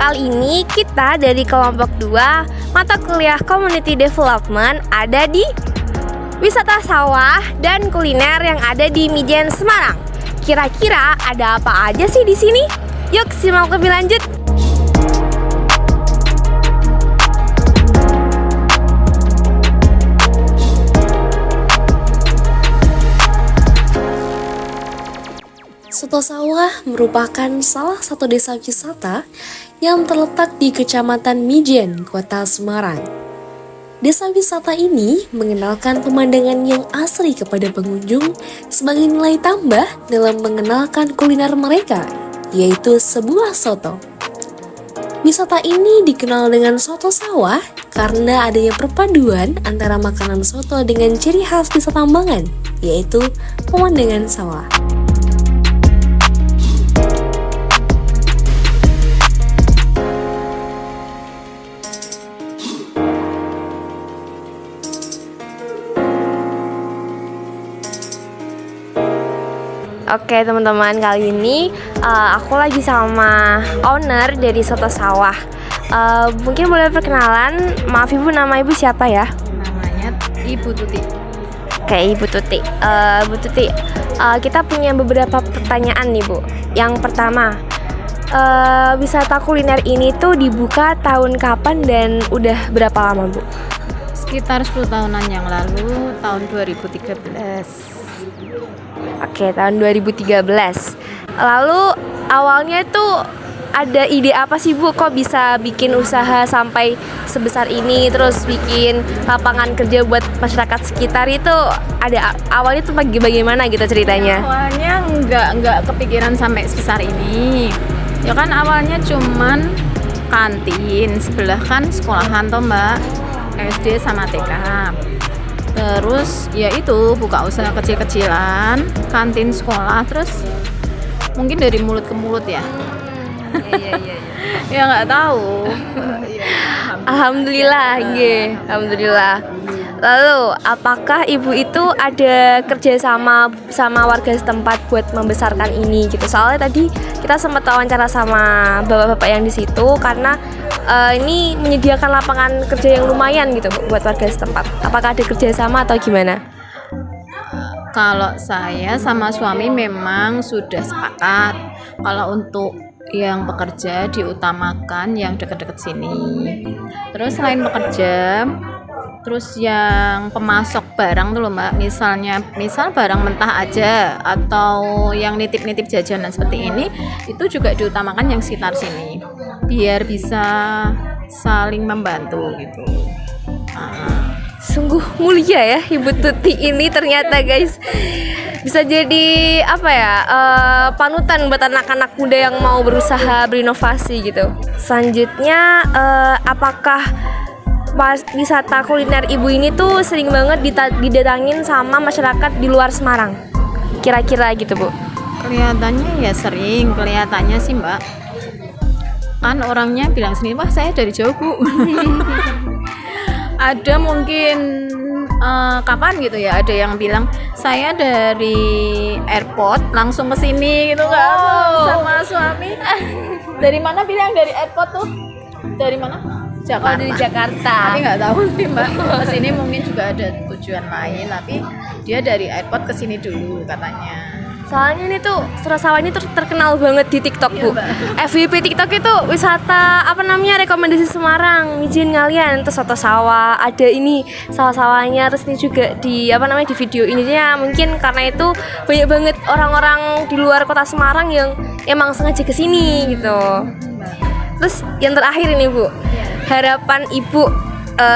Kali ini kita dari kelompok 2 mata kuliah Community Development ada di wisata sawah dan kuliner yang ada di Mijen, Semarang. Kira-kira ada apa aja sih di sini? Yuk simak lebih lanjut. Soto Sawah merupakan salah satu desa wisata yang terletak di Kecamatan Mijen, Kota Semarang. Desa wisata ini mengenalkan pemandangan yang asri kepada pengunjung sebagai nilai tambah dalam mengenalkan kuliner mereka, yaitu sebuah soto. Wisata ini dikenal dengan soto sawah karena adanya perpaduan antara makanan soto dengan ciri khas desa Tambangan, yaitu pemandangan sawah. Oke teman-teman, kali ini aku lagi sama owner dari Soto Sawah. Mungkin boleh perkenalan, maaf ibu, nama ibu siapa ya? Namanya Ibu Tuti. Oke, Ibu Tuti. Bu Tuti, kita punya beberapa pertanyaan nih Bu. Yang pertama, wisata kuliner ini tuh dibuka tahun kapan dan udah berapa lama Bu? Sekitar 10 tahunan yang lalu, tahun 2013. Oke, tahun 2013. Lalu awalnya itu ada ide apa sih Bu? Kok bisa bikin usaha sampai sebesar ini, terus bikin lapangan kerja buat masyarakat sekitar itu? Ada awalnya tuh bagaimana gitu ceritanya? Awalnya nggak kepikiran sampai sebesar ini. Ya kan awalnya cuman kantin, sebelah kan sekolahan toh Mbak, SD sama TK. Terus ya itu buka usaha kecil-kecilan, kantin sekolah, terus mungkin dari mulut ke mulut ya. Iya. Ya nggak tahu. Alhamdulillah, alhamdulillah. Lalu, apakah ibu itu ada kerja sama warga setempat buat membesarkan ini gitu? Soalnya tadi kita sempat wawancara sama bapak-bapak yang di situ karena ini menyediakan lapangan kerja yang lumayan gitu buat warga setempat. Apakah ada kerja sama atau gimana? Kalau saya sama suami memang sudah sepakat kalau untuk yang bekerja diutamakan yang dekat-dekat sini. Terus selain bekerja, terus yang pemasok barang tuh loh Mbak, misal barang mentah aja atau yang nitip-nitip jajanan seperti ini, itu juga diutamakan yang sekitar sini biar bisa saling membantu gitu. Sungguh mulia ya Ibu Tuti ini ternyata guys. Bisa jadi apa ya, panutan buat anak-anak muda yang mau berusaha berinovasi gitu. Selanjutnya apakah wisata kuliner ibu ini tuh sering banget didatangin sama masyarakat di luar Semarang? Kira-kira gitu Bu. Kelihatannya ya sering, kelihatannya sih Mbak. Kan orangnya bilang sendiri, wah saya dari jauh Bu. Ada mungkin kapan gitu ya, ada yang bilang saya dari airport langsung ke sini gitu kan. Sama suami. Dari mana bilang dari airport tuh? Dari mana? Jakarta. Dari Jakarta. Tapi nggak tahu sih Mbak. Kesini mungkin juga ada tujuan lain, tapi dia dari airport ke sini dulu katanya. Soalnya ini tuh Soto Sawah ini terkenal banget di TikTok Bu. FYP TikTok itu wisata rekomendasi Semarang, Mijen ngalian, terus Soto Sawah, ada ini sawah-sawahnya, terus ini juga di di video ininya mungkin karena itu banyak banget orang-orang di luar kota Semarang yang emang sengaja kesini gitu. Terus yang terakhir ini Bu, harapan Ibu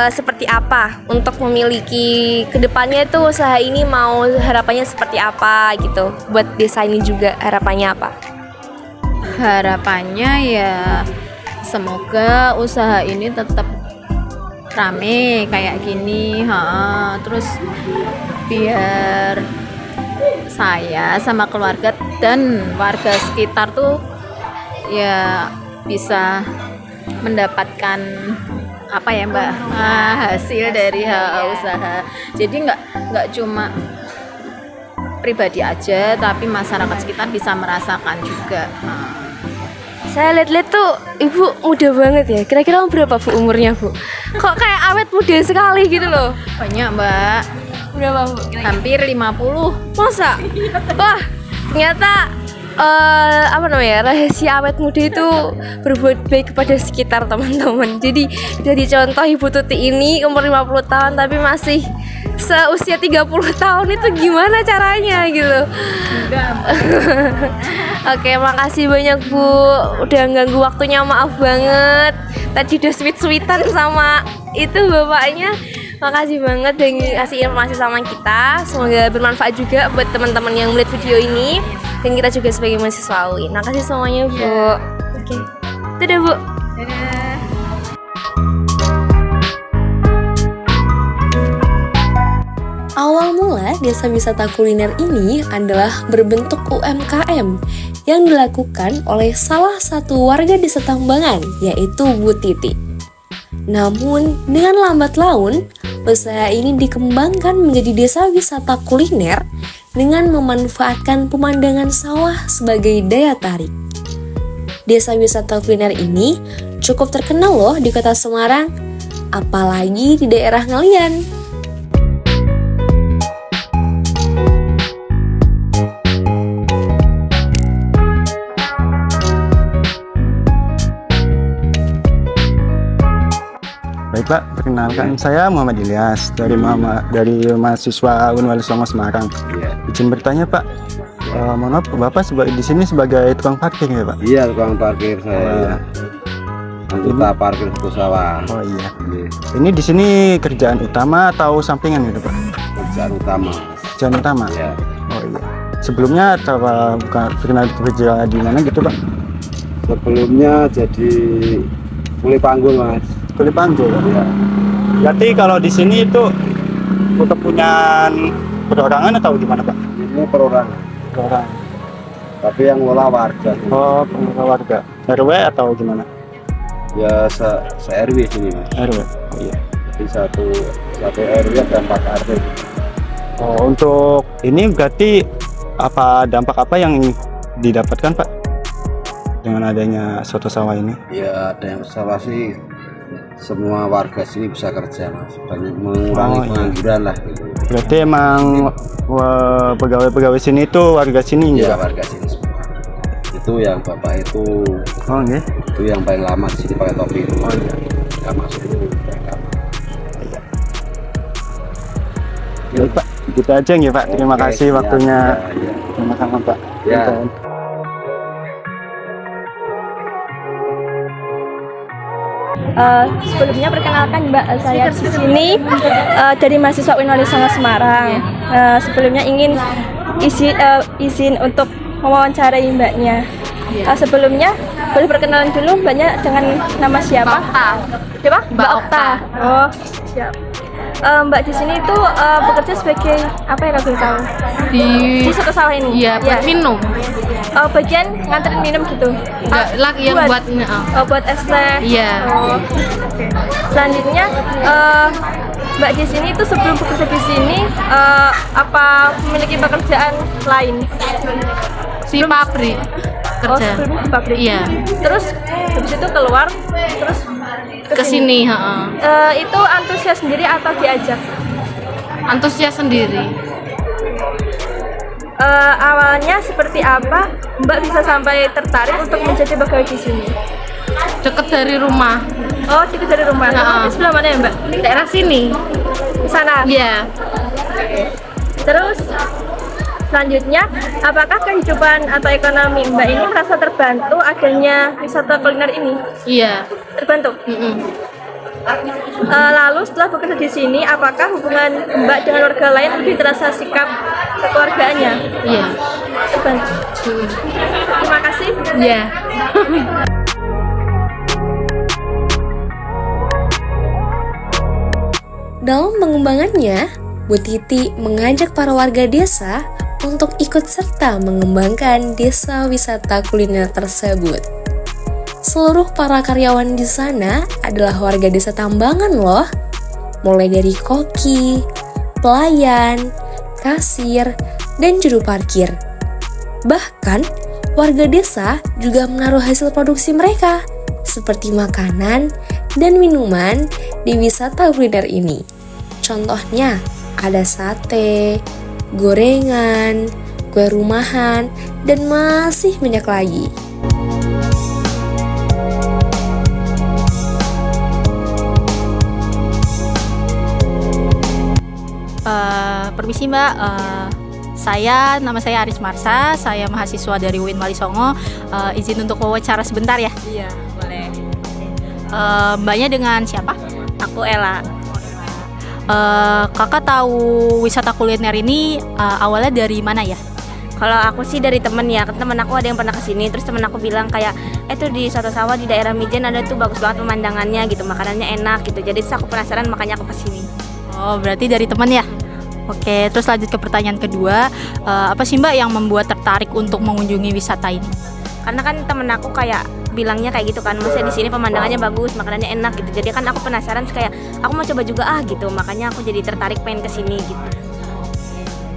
seperti apa untuk memiliki kedepannya itu usaha ini, mau harapannya seperti apa gitu buat desa ini juga, harapannya apa? Harapannya ya semoga usaha ini tetap rame kayak gini, terus biar saya sama keluarga dan warga sekitar tuh ya bisa mendapatkan apa ya Mbak, hasil dari usaha. Jadi nggak cuma pribadi aja, tapi masyarakat sekitar bisa merasakan juga. Saya lihat-lihat tuh ibu muda banget ya. Kira-kira berapa Bu umurnya Bu? Kok kayak awet muda sekali gitu loh. Banyak Mbak, Berapa Bu? hampir 50. Masa? Wah, ternyata apa namanya, rahasia awet muda itu berbuat baik kepada sekitar teman-teman. Jadi dari contoh Ibu Tuti ini umur 50 tahun tapi masih seusia 30 tahun, itu gimana caranya gitu. Oke, makasih banyak Bu, udah ganggu waktunya, maaf banget. Tadi udah sweet-sweetan sama itu bapaknya. Makasih banget udah ngasih informasi sama kita. Semoga bermanfaat juga buat teman-teman yang melihat video ini dan kita juga sebagai mahasiswa UIN. Makasih semuanya Bu. Oke, dadah Bu. Awal mula desa wisata kuliner ini adalah berbentuk UMKM yang dilakukan oleh salah satu warga desa Tambangan, yaitu Bu Titi. Namun, dengan lambat laun, usaha ini dikembangkan menjadi desa wisata kuliner dengan memanfaatkan pemandangan sawah sebagai daya tarik. Desa wisata kuliner ini cukup terkenal loh di kota Semarang, apalagi di daerah Ngalian. Baik Pak, perkenalkan saya Muhammad Ilyas dari mahasiswa Unwal Songo Semarang. Iya. Izin bertanya Pak, mohon maaf Bapak di sini sebagai tukang parkir ya Pak? Iya, tukang parkir saya. Oh, iya. Anggota parkir Suku Sawah. Oh iya. Iya. Ini di sini kerjaan utama atau sampingan gitu Pak? Kerjaan utama. Kerjaan utama. Iya. Oh iya. Sebelumnya coba bukan pernah kerja di mana gitu Pak? Sebelumnya jadi kuli panggul Mas. Kuli panggul. Iya. Berarti kalau di sini itu punya perorangan atau gimana Pak? Ini perorangan. Perorangan. Tapi yang ngolah warga. Oh, pengelola warga. RW atau gimana? Ya se RW sini Mas. RW. Oh iya. Jadi satu RW dan 4 RW. Oh, untuk ini berarti dampak apa yang didapatkan Pak dengan adanya soto sawah ini? Ya ada yang sawah sih. Semua warga sini bisa kerja Mas. Banyak mengurangi pengangguran lah gitu. Berarti emang pegawai-pegawai sini itu warga sini Iya, ya? warga sini semua. Itu yang bapak itu, Oh iya. itu yang paling lama di sini pakai topi itu. Oh iya. Nggak masuk itu. Baik Pak, gitu aja ya Pak. Terima Oke, kasih siap. waktunya. Ya. Sama-sama Pak. Ya. Sebelumnya perkenalkan Mbak, saya di sini dari mahasiswa Unwal Songo Semarang. Sebelumnya ingin izin untuk mewawancarai Mbaknya. Sebelumnya boleh perkenalan dulu Mbaknya dengan nama siapa? Siapa? Mbak Okta. Oh, siap. Mbak di sini itu bekerja sebagai apa ya kalau boleh tahu? Di soto sawah ini. Iya, buat minum. Bagian nganterin minum gitu. Enggak, lagi yang buat Buat es teh. Iya. Oh, oke. Selanjutnya Mbak di sini itu sebelum bekerja di sini apa memiliki pekerjaan lain? si pabrik Oh, kerja. sebelumnya di pabrik. Iya. Terus habis itu keluar terus Ke sini, heeh. Itu antusias sendiri atau diajak? Antusias sendiri. Awalnya seperti apa Mbak bisa sampai tertarik untuk menjadi pegawai di sini? Deket dari rumah. Oh, itu dari rumah. Nah. Di sebelah mana ya Mbak? Daerah sini. Di sana. Iya. Terus selanjutnya, apakah kehidupan atau ekonomi Mbak ini merasa terbantu adanya wisata kuliner ini? Iya. Terbantu. Lalu setelah bekerja di sini, apakah hubungan Mbak dengan warga lain lebih terasa sikap kekeluargaannya? Iya. Terbantu. Terima kasih. Iya. Dalam pengembangannya, Bu Titi mengajak para warga desa untuk ikut serta mengembangkan desa wisata kuliner tersebut. Seluruh para karyawan di sana adalah warga desa Tambangan loh. Mulai dari koki, pelayan, kasir, dan juru parkir. Bahkan, Warga desa juga menaruh hasil produksi mereka, seperti makanan dan minuman di wisata kuliner ini. Contohnya, ada sate, gorengan, kue rumahan, dan masih banyak lagi. Permisi Mbak, nama saya Aris Marsa, saya mahasiswa dari UIN Walisongo. Izin untuk wawancara sebentar ya? Iya, boleh. Mbaknya dengan siapa? Aku Ella. Kakak tahu wisata kuliner ini awalnya dari mana ya? Kalau aku sih dari temen ya, temen aku ada yang pernah kesini, terus temen aku bilang kayak, tuh di Soto Sawah di daerah Mijen ada tuh bagus banget pemandangannya gitu, makanannya enak gitu. Jadi terus aku penasaran makanya aku kesini. Oh, berarti dari teman ya? Oke, terus lanjut ke pertanyaan kedua. Apa sih Mbak yang membuat tertarik untuk mengunjungi wisata ini? Karena kan temen aku kayak bilangnya kayak gitu kan, maksudnya di sini pemandangannya bagus, makanannya enak gitu. Jadi kan aku penasaran, kayak aku mau coba juga gitu, makanya aku jadi tertarik pengen kesini gitu.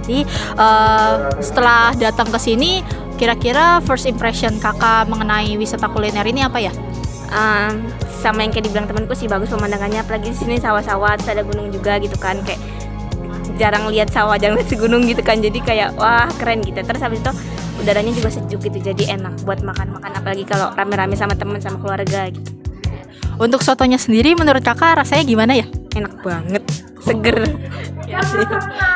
Jadi setelah datang ke sini, kira-kira first impression kakak mengenai wisata kuliner ini apa ya? Sama yang kayak dibilang temanku sih, bagus pemandangannya, apalagi di sini sawah-sawah, terus ada gunung juga gitu kan, kayak jarang lihat sawah, jarang lihat gunung gitu kan, jadi kayak wah keren gitu. Terus habis itu udaranya juga sejuk gitu, jadi enak buat makan-makan, apalagi kalau rame-rame sama teman sama keluarga gitu. Untuk sotonya sendiri menurut kakak rasanya gimana ya? Enak banget, seger.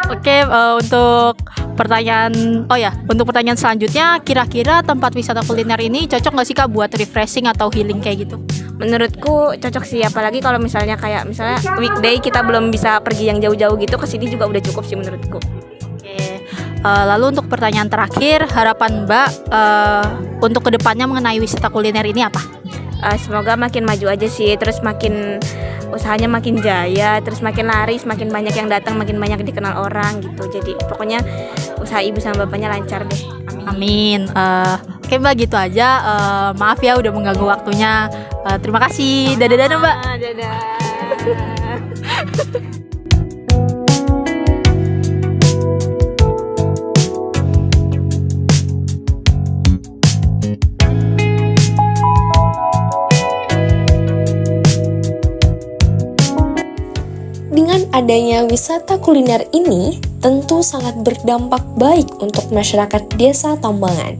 Oke, untuk pertanyaan selanjutnya, kira-kira tempat wisata kuliner ini cocok nggak sih Kak buat refreshing atau healing kayak gitu? Menurutku cocok sih, apalagi kalau misalnya weekday kita belum bisa pergi yang jauh-jauh gitu, kesini juga udah cukup sih menurutku. Oke, lalu untuk pertanyaan terakhir, harapan Mbak untuk kedepannya mengenai wisata kuliner ini apa? Semoga makin maju aja sih, terus makin usahanya makin jaya, terus makin laris, makin banyak yang datang, makin banyak dikenal orang gitu. Jadi pokoknya usaha ibu sama bapaknya lancar deh. Amin. Oke Mbak, gitu aja. Maaf ya udah mengganggu waktunya. Terima kasih. Dadah Mbak. Dadah. Dengan adanya wisata kuliner ini, tentu sangat berdampak baik untuk masyarakat desa Tambangan.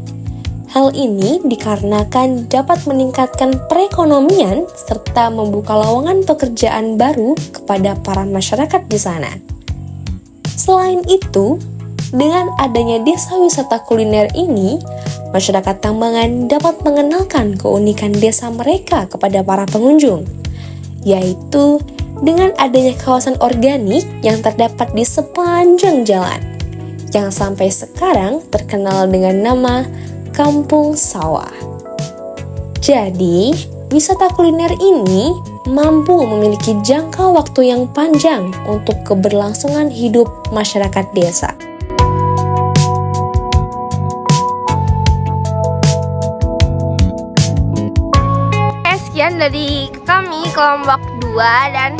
Hal ini dikarenakan dapat meningkatkan perekonomian serta membuka lowongan pekerjaan baru kepada para masyarakat di sana. Selain itu, dengan adanya desa wisata kuliner ini, masyarakat Tambangan dapat mengenalkan keunikan desa mereka kepada para pengunjung, yaitu dengan adanya kawasan organik yang terdapat di sepanjang jalan, yang sampai sekarang terkenal dengan nama Kampung Sawah. Jadi, wisata kuliner ini mampu memiliki jangka waktu yang panjang untuk keberlangsungan hidup masyarakat desa. Sekian dari kami kelompok 2 dan